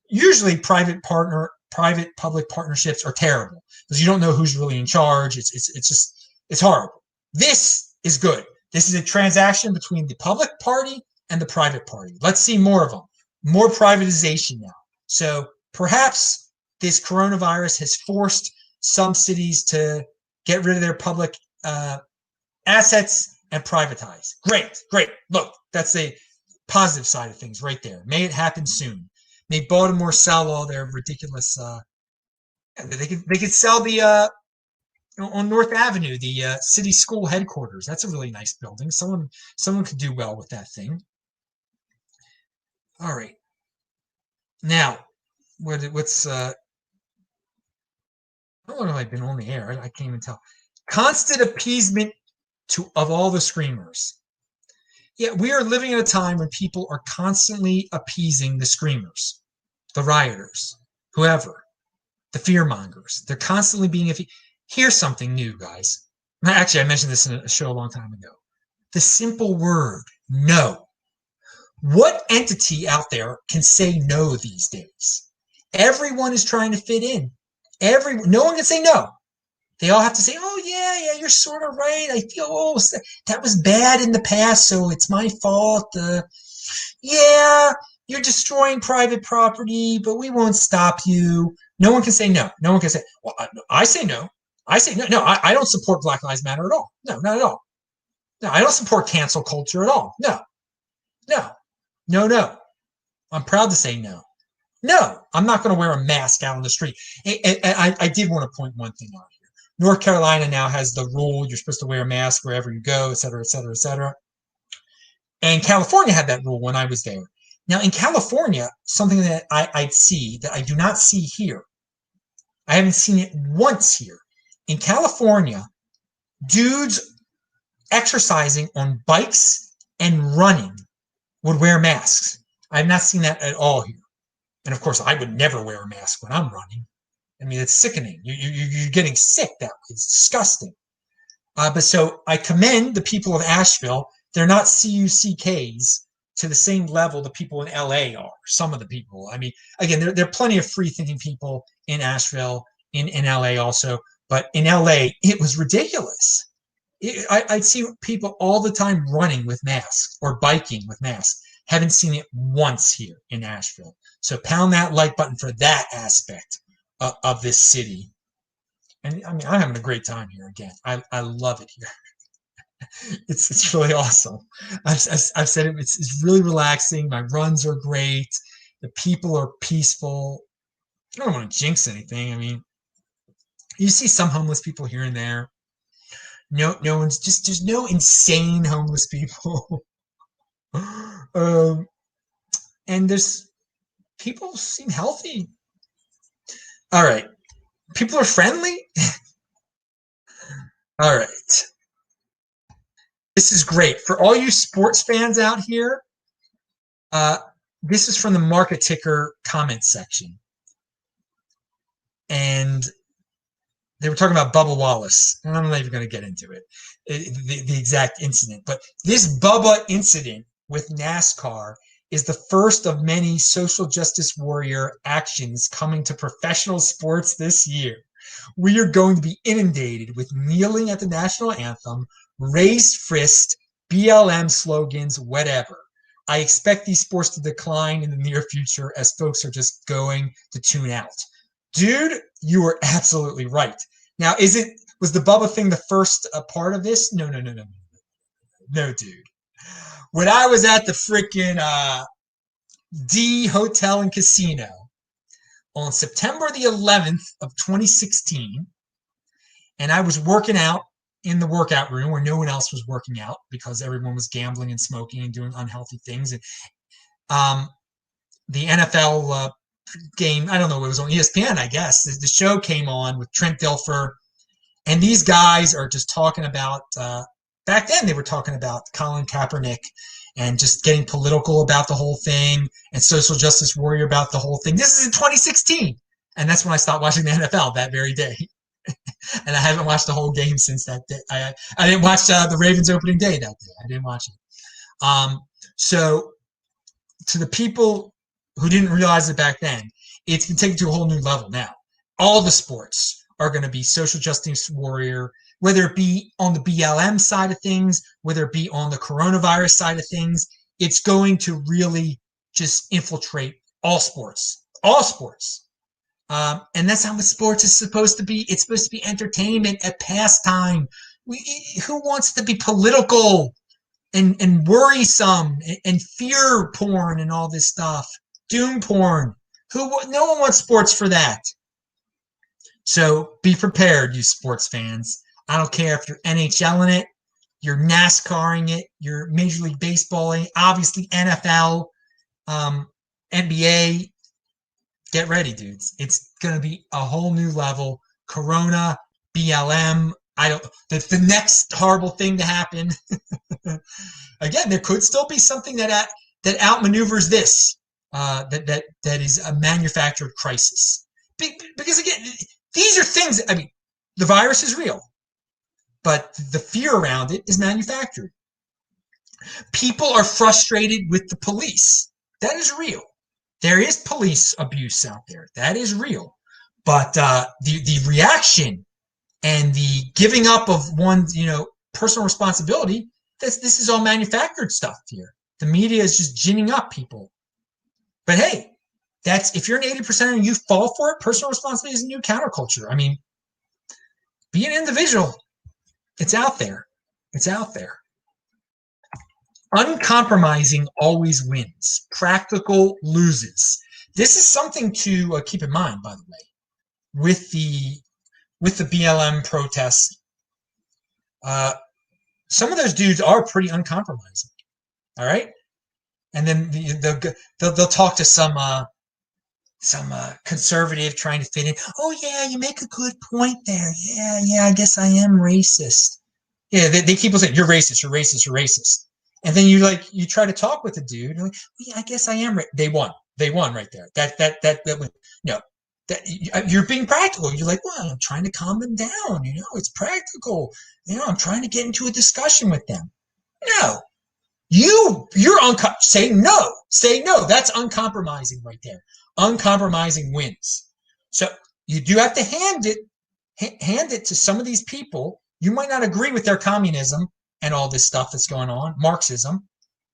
Usually private-public partnerships are terrible because you don't know who's really in charge. It's horrible. This is good. This is a transaction between the public party and the private party. Let's see more of them. More privatization now. So perhaps this coronavirus has forced some cities to get rid of their public assets and privatize. Great. Look, that's the positive side of things right there. May it happen soon. May Baltimore sell all their ridiculous. They could sell the on North Avenue, the city school headquarters. That's a really nice building. Someone could do well with that thing. All right. Now, what's how long have I been on the air? I can't even tell. Constant appeasement of all the screamers. Yeah, we are living in a time when people are constantly appeasing the screamers, the rioters, whoever, the fearmongers. They're constantly being Here's something new, guys. Actually, I mentioned this in a show a long time ago. The simple word, no. What entity out there can say no these days? Everyone is trying to fit in. No one can say no. They all have to say, oh, yeah, you're sort of right. I feel, that was bad in the past, so it's my fault. Yeah, you're destroying private property, but we won't stop you. No one can say no. No one can say, well, I say no. I say no. No, I don't support Black Lives Matter at all. No, not at all. No, I don't support cancel culture at all. No. I'm proud to say no. No, I'm not going to wear a mask out on the street. I did want to point one thing out here. North Carolina now has the rule you're supposed to wear a mask wherever you go, et cetera, et cetera, et cetera. And California had that rule when I was there. Now, in California, something that I'd see that I do not see here. I haven't seen it once here. In California, dudes exercising on bikes and running would wear masks. I have not seen that at all here. And of course, I would never wear a mask when I'm running. I mean, it's sickening. You're getting sick that way. It's disgusting. But so I commend the people of Asheville. They're not CUCKs to the same level the people in LA are. Some of the people. I mean, again, there are plenty of free-thinking people in Asheville, in LA also. But in LA, it was ridiculous. I'd see people all the time running with masks or biking with masks. Haven't seen it once here in Asheville. So pound that like button for that aspect of this city. And I mean, I'm having a great time here again. I love it here. It's really awesome. I've said it. It's really relaxing. My runs are great. The people are peaceful. I don't want to jinx anything. I mean, you see some homeless people here and there. No one's just, there's no insane homeless people. And there's people seem healthy. All right. People are friendly. All right. This is great. For all you sports fans out here, this is from the Market Ticker comment section. And they were talking about Bubba Wallace, and I'm not even going to get into it, the exact incident. But this Bubba incident with NASCAR is the first of many social justice warrior actions coming to professional sports this year. We are going to be inundated with kneeling at the national anthem, raised fist, BLM slogans, whatever. I expect these sports to decline in the near future as folks are just going to tune out. Dude, you are absolutely right. Now, was the Bubba thing the first part of this? No, dude. When I was at the freaking D Hotel and Casino on September the 11th of 2016, and I was working out in the workout room where no one else was working out because everyone was gambling and smoking and doing unhealthy things. And the NFL game, I don't know, it was on ESPN, I guess. The show came on with Trent Dilfer, and these guys are just talking about, back then they were talking about Colin Kaepernick and just getting political about the whole thing and social justice warrior about the whole thing. This is in 2016. And that's when I stopped watching the NFL that very day. And I haven't watched the whole game since that day. I didn't watch the Ravens opening day that day. I didn't watch it. So to the people who didn't realize it back then, it's been taken to a whole new level now. All the sports are going to be social justice warrior, whether it be on the BLM side of things, whether it be on the coronavirus side of things. It's going to really just infiltrate all sports, all sports. And that's how the sports is supposed to be. It's supposed to be entertainment, a pastime. Who wants to be political and worrisome and fear porn and all this stuff? Doom porn. No one wants sports for that. So be prepared, you sports fans. I don't care if you're NHLing it, you're NASCARing it, you're Major League Baseballing, obviously NFL, NBA. Get ready, dudes. It's going to be a whole new level. Corona, BLM. The next horrible thing to happen. Again, there could still be something that outmaneuvers this. That is a manufactured crisis. Because again, these are things. I mean, the virus is real, but the fear around it is manufactured. People are frustrated with the police. That is real. There is police abuse out there. That is real. But the reaction and the giving up of one's personal responsibility, this is all manufactured stuff here. The media is just ginning up people. But hey, if you're an 80% and you fall for it, personal responsibility is a new counterculture. I mean, be an individual. It's out there. It's out there. Uncompromising always wins. Practical loses. This is something to keep in mind, by the way, with the BLM protests. Some of those dudes are pretty uncompromising. All right, and then they'll talk to some conservative trying to fit in. Oh yeah, you make a good point there. Yeah, I guess I am racist. Yeah, they keep saying you're racist, you're racist, you're racist. And then you try to talk with the dude. And like, well, yeah, I guess I am. They won right there. You're being practical. You're like, well, I'm trying to calm them down. It's practical. I'm trying to get into a discussion with them. No, you're say no. Say no. That's uncompromising right there. Uncompromising wins. So you do have to hand it to some of these people. You might not agree with their communism and all this stuff that's going on, Marxism,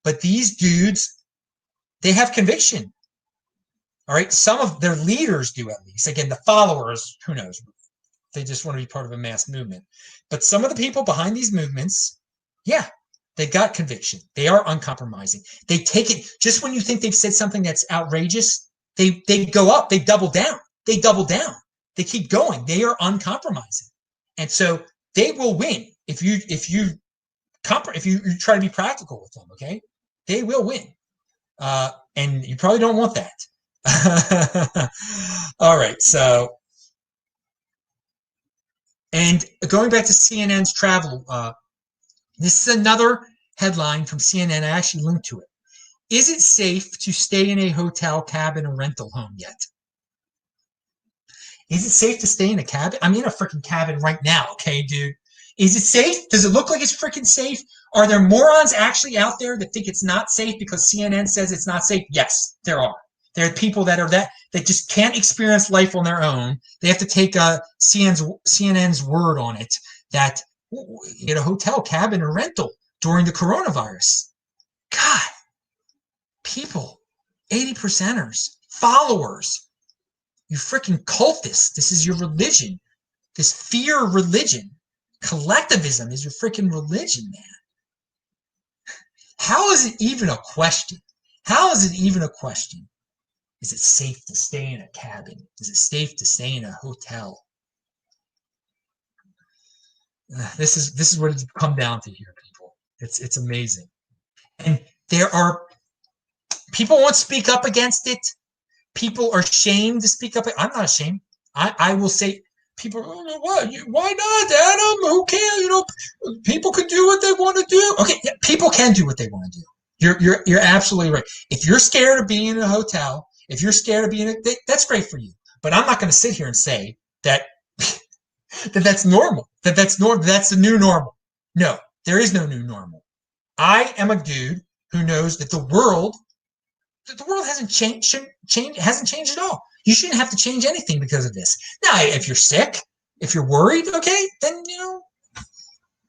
but these dudes, they have conviction. All right, some of their leaders do at least. Again, the followers, who knows? They just want to be part of a mass movement. But some of the people behind these movements, yeah, they got conviction. They are uncompromising. They take it, just when you think they've said something that's outrageous, they go up, they double down. They double down. They keep going. They are uncompromising. And so they will win if you try to be practical with them, okay? They will win. And you probably don't want that. All right, so, and going back to CNN's travel, this is another headline from CNN. I actually linked to it. Is it safe to stay in a hotel, cabin, or rental home yet? Is it safe to stay in a cabin? I'm in a freaking cabin right now, okay, dude? Is it safe? Does it look like it's freaking safe? Are there morons actually out there that think it's not safe because CNN says it's not safe? Yes, there are. There are people that just can't experience life on their own. They have to take CNN's word on it that in a hotel, cabin, or rental during the coronavirus. God, people, 80%ers, followers, you freaking cultists. This is your religion. This fear religion. Collectivism is your freaking religion, man. How is it even a question? How is it even a question? Is it safe to stay in a cabin? Is it safe to stay in a hotel? This is what it's come down to here, people. It's amazing. And there are people won't speak up against it. People are ashamed to speak up. I'm not ashamed. I will say, people, what? Why not, Adam? Who cares? People can do what they want to do. Okay, yeah, people can do what they want to do. You're absolutely right. If you're scared of being in a hotel, if you're scared of being, that's great for you. But I'm not going to sit here and say that that's normal. That's normal. That's the new normal. No, there is no new normal. I am a dude who knows that the world hasn't changed at all. You shouldn't have to change anything because of this. Now, if you're sick, if you're worried, okay, then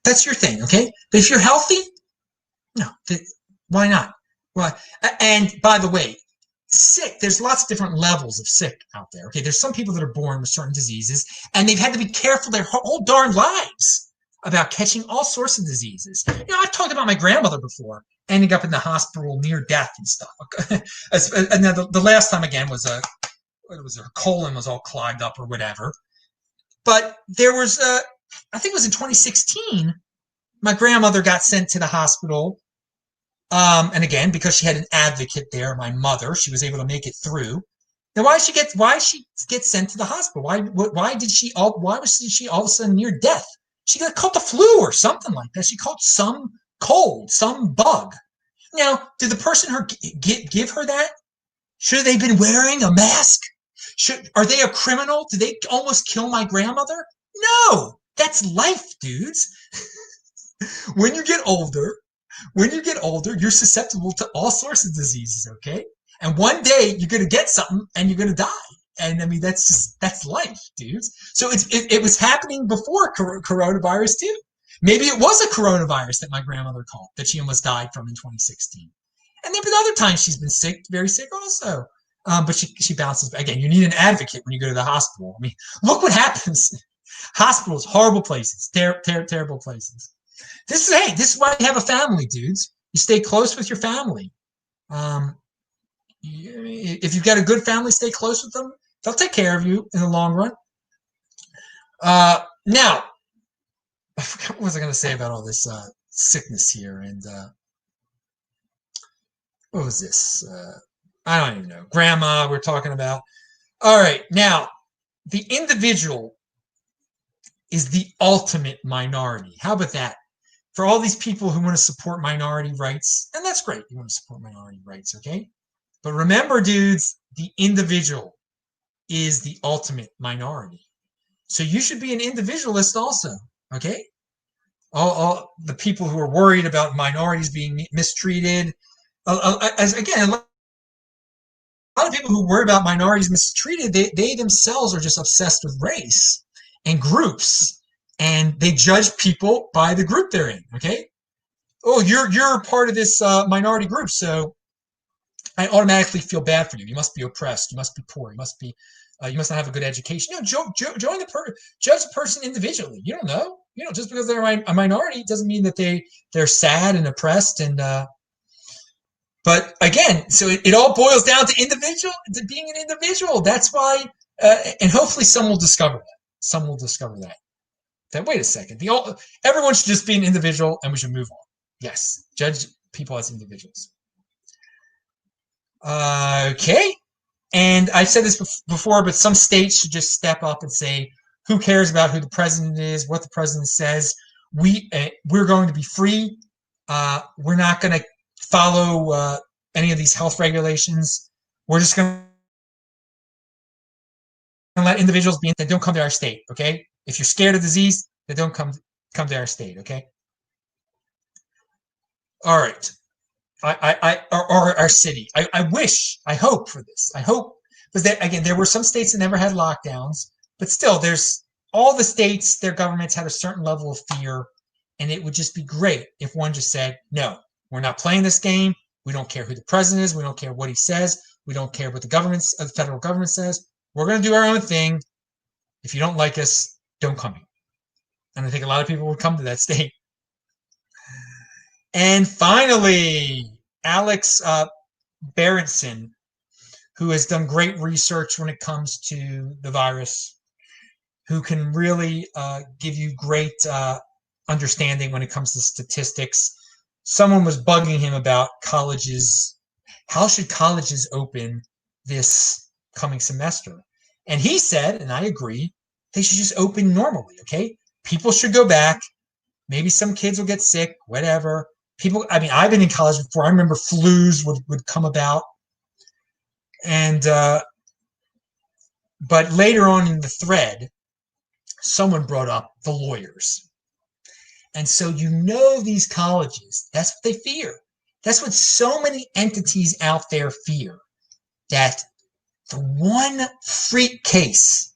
that's your thing, okay. But if you're healthy, no, why not? Well, and by the way, sick. There's lots of different levels of sick out there. Okay, there's some people that are born with certain diseases, and they've had to be careful their whole darn lives about catching all sorts of diseases. I've talked about my grandmother before, ending up in the hospital near death and stuff. And then the last time again was her colon was all clogged up or whatever. But there was I think it was in 2016. My grandmother got sent to the hospital. And again, because she had an advocate there, my mother, she was able to make it through. Now, why she get sent to the hospital? Why was she all of a sudden near death? She got caught the flu or something like that. She caught some cold, some bug. Now, did the person give her that? Should they have been wearing a mask? Are they a criminal? Did they almost kill my grandmother? No, that's life, dudes. When you get older, you're susceptible to all sorts of diseases, okay? And one day you're going to get something and you're going to die. And I mean, that's life, dudes. So it was happening before coronavirus too. Maybe it was a coronavirus that my grandmother caught that she almost died from in 2016. And there have been other times she's been sick, very sick also. But she bounces back. Again, you need an advocate when you go to the hospital. I mean, look what happens. Hospitals, horrible places, terrible places. This is why you have a family, dudes. You stay close with your family. If you've got a good family, stay close with them. They'll take care of you in the long run. Now, I forgot what was I going to say about all this sickness here, and what was this? I don't even know. Grandma, we're talking about. All right, now, the individual is the ultimate minority. How about that? For all these people who want to support minority rights, and that's great, you want to support minority rights, okay? But remember, dudes, the individual is the ultimate minority. So you should be an individualist also, okay? All the people who are worried about minorities being mistreated, again, a lot of people who worry about minorities mistreated, they themselves are just obsessed with race and groups, and they judge people by the group they're in, okay? Oh, you're part of this minority group, so I automatically feel bad for you. You must be oppressed. You must be poor. You must not have a good education. Judge the person individually. You don't know. Just because they're a minority doesn't mean that they're sad and oppressed. And but again, so it all boils down to being an individual. That's why, and hopefully, some will discover that. Some will discover that. That wait a second. Everyone should just be an individual, and we should move on. Yes, judge people as individuals. Okay. And I've said this before, but some states should just step up and say, who cares about who the president is, what the president says? We're going to be free. We're not going to follow any of these health regulations. We're just going to let individuals be in that don't come to our state, okay? If you're scared of disease, then don't come to our state, okay? All right. Or our city. I hope for this. I hope, because there were some states that never had lockdowns, but still, there's all the states, their governments had a certain level of fear, and it would just be great if one just said, no, we're not playing this game. We don't care who the president is. We don't care what he says. We don't care what the federal government says. We're going to do our own thing. If you don't like us, don't come here. And I think a lot of people would come to that state. And finally, Alex Berenson, who has done great research when it comes to the virus, who can really give you great understanding when it comes to statistics. Someone was bugging him about colleges. How should colleges open this coming semester? And he said, and I agree, they should just open normally, okay? People should go back. Maybe some kids will get sick, whatever. I've been in college before. I remember flus would come about. And, but later on in the thread, someone brought up the lawyers. And so these colleges, that's what they fear. That's what so many entities out there fear, that the one freak case,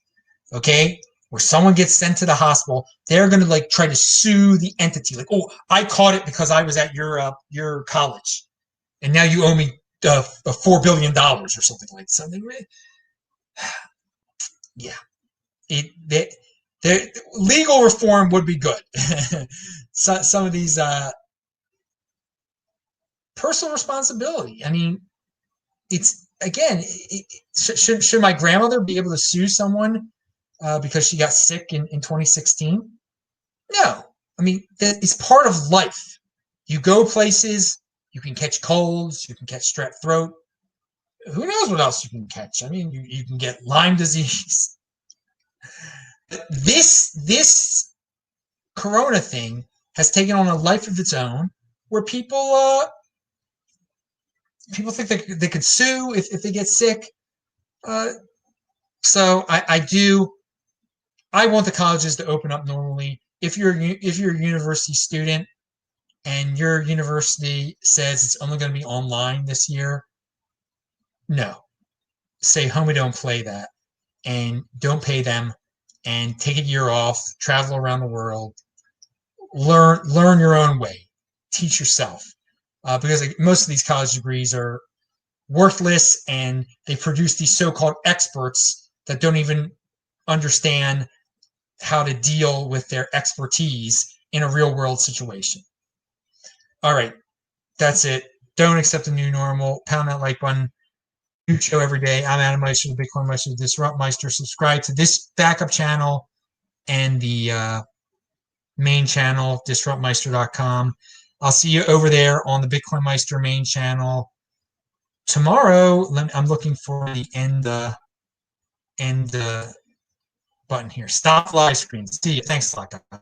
okay, where someone gets sent to the hospital, they're going to like try to sue the entity. Like, oh, I caught it because I was at your college, and now you owe me $4 billion or something like something. Yeah, legal reform would be good. Some of these personal responsibility. I mean, it's again, should my grandmother be able to sue someone because she got sick in 2016? No. I mean, it's part of life. You go places, you can catch colds, you can catch strep throat. Who knows what else you can catch? I mean, you can get Lyme disease. This corona thing has taken on a life of its own, where people think they could sue if they get sick. So I want the colleges to open up normally. If you're a university student and your university says it's only going to be online this year, no. Stay home and don't play that, and don't pay them, and take a year off, travel around the world, learn your own way, teach yourself, because like, most of these college degrees are worthless, and they produce these so-called experts that don't even understand how to deal with their expertise in a real world situation. All right, that's it. Don't accept the new normal. Pound that like button. New show every day. I'm Adam Meister, the Bitcoin Meister, the Disrupt Meister. Subscribe to this backup channel and the main channel, disruptmeister.com. I'll see you over there on the Bitcoin Meister main channel tomorrow. I'm looking for the end button here. Stop live screen. See you. Thanks a lot, guys.